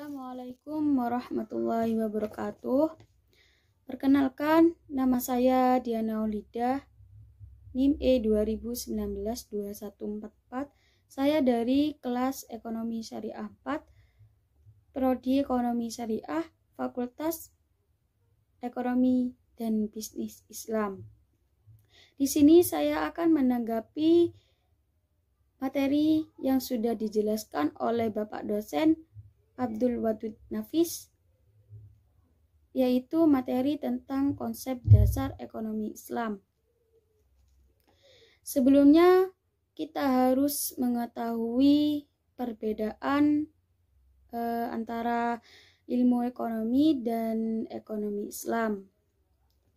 Assalamualaikum warahmatullahi wabarakatuh. Perkenalkan, nama saya Diana Aulidah, NIM E2019-2144. Saya dari kelas Ekonomi Syariah 4, Prodi Ekonomi Syariah, Fakultas Ekonomi dan Bisnis Islam. Di sini saya akan menanggapi materi yang sudah dijelaskan oleh Bapak dosen Abdul Wadud Nafis, yaitu materi tentang konsep dasar ekonomi Islam. Sebelumnya, kita harus mengetahui perbedaan antara ilmu ekonomi dan ekonomi Islam.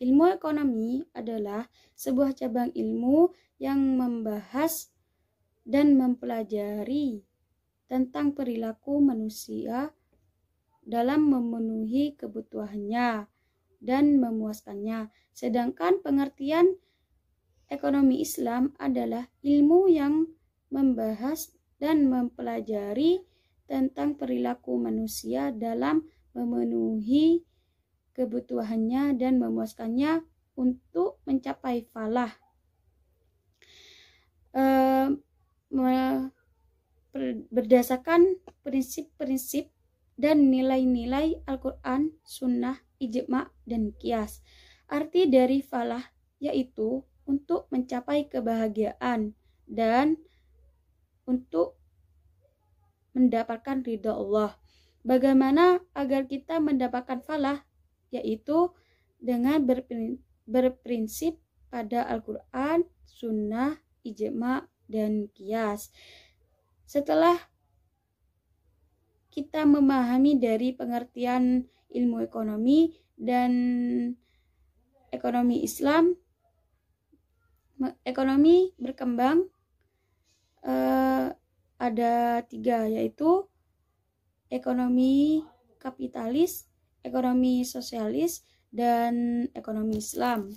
Ilmu ekonomi adalah sebuah cabang ilmu yang membahas dan mempelajari tentang perilaku manusia dalam memenuhi kebutuhannya dan memuaskannya. Sedangkan pengertian ekonomi Islam adalah ilmu yang membahas dan mempelajari tentang perilaku manusia dalam memenuhi kebutuhannya dan memuaskannya untuk mencapai falah. Berdasarkan prinsip-prinsip dan nilai-nilai Al-Quran, Sunnah, Ijma' dan Qiyas. Arti dari falah yaitu untuk mencapai kebahagiaan dan untuk mendapatkan ridha Allah. Bagaimana agar kita mendapatkan falah? Yaitu dengan berprinsip pada Al-Quran, Sunnah, Ijma' dan Qiyas. Setelah kita memahami dari pengertian ilmu ekonomi dan ekonomi Islam, ekonomi berkembang ada 3, yaitu ekonomi kapitalis, ekonomi sosialis, dan ekonomi Islam.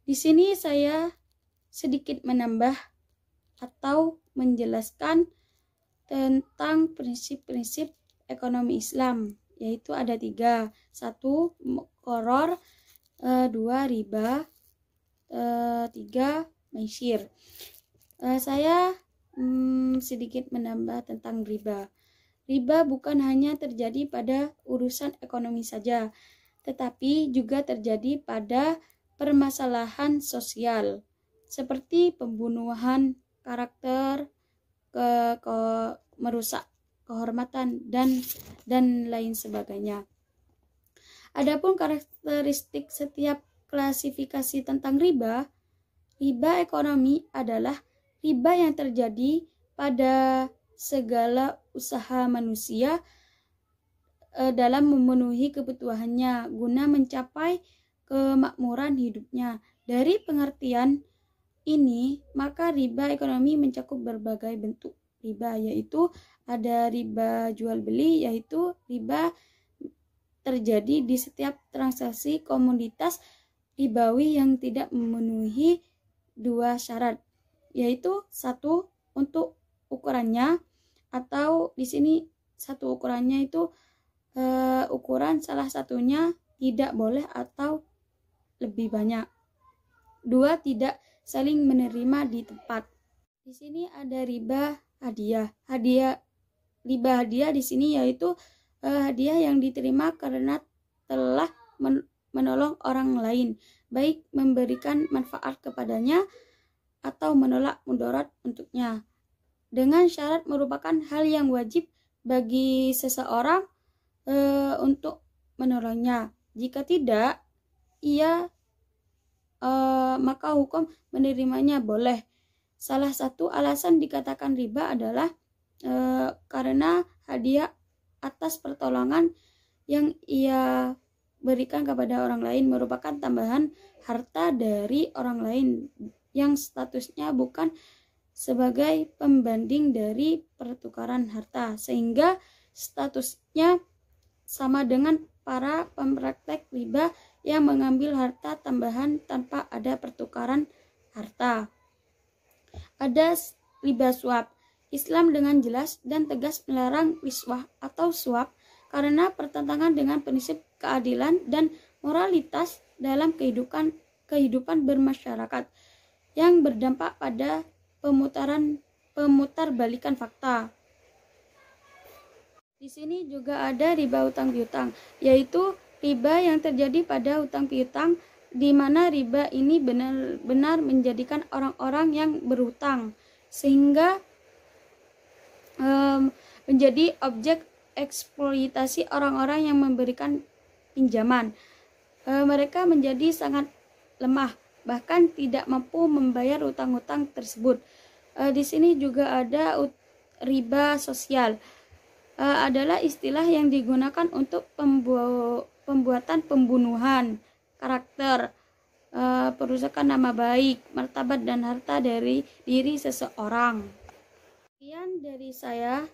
Di sini saya sedikit menambah atau menjelaskan tentang prinsip-prinsip ekonomi Islam, yaitu ada 3. 1. Muqarrar, 2. Riba, 3. Maisir. Saya sedikit menambah tentang riba. Riba bukan hanya terjadi pada urusan ekonomi saja, tetapi juga terjadi pada permasalahan sosial, seperti pembunuhan karakter, merusak kehormatan dan lain sebagainya. Adapun karakteristik setiap klasifikasi tentang riba ekonomi adalah riba yang terjadi pada segala usaha manusia dalam memenuhi kebutuhannya guna mencapai kemakmuran hidupnya. Dari pengertian ini, maka riba ekonomi mencakup berbagai bentuk riba, yaitu ada riba jual beli, yaitu riba terjadi di setiap transaksi komoditas ribawi yang tidak memenuhi 2 syarat, yaitu 1 untuk ukurannya, atau di sini 1 ukurannya itu ukuran salah satunya tidak boleh atau lebih banyak. 2. Tidak saling menerima di tempat. Di sini ada riba hadiah. Riba hadiah di sini yaitu hadiah yang diterima karena telah menolong orang lain, baik memberikan manfaat kepadanya atau menolak mudarat untuknya, dengan syarat merupakan hal yang wajib bagi seseorang untuk menolongnya. Jika tidak, maka hukum menerimanya boleh. Salah satu alasan dikatakan riba adalah karena hadiah atas pertolongan yang ia berikan kepada orang lain merupakan tambahan harta dari orang lain yang statusnya bukan sebagai pembanding dari pertukaran harta, sehingga statusnya sama dengan para pempraktek riba yang mengambil harta tambahan tanpa ada pertukaran harta. Ada riba suap. Islam dengan jelas dan tegas melarang riswah atau suap karena pertentangan dengan prinsip keadilan dan moralitas dalam kehidupan bermasyarakat yang berdampak pada pemutarbalikan fakta. Di sini juga ada riba utang piutang, yaitu riba yang terjadi pada utang piutang, di mana riba ini benar-benar menjadikan orang-orang yang berhutang sehingga menjadi objek eksploitasi orang-orang yang memberikan pinjaman. Mereka menjadi sangat lemah, bahkan tidak mampu membayar utang-utang tersebut. Di sini juga ada riba sosial. Adalah istilah yang digunakan untuk pembuatan pembunuhan karakter, perusakan nama baik, martabat dan harta dari diri seseorang. Sekian dari saya.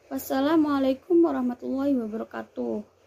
Wassalamualaikum warahmatullahi wabarakatuh.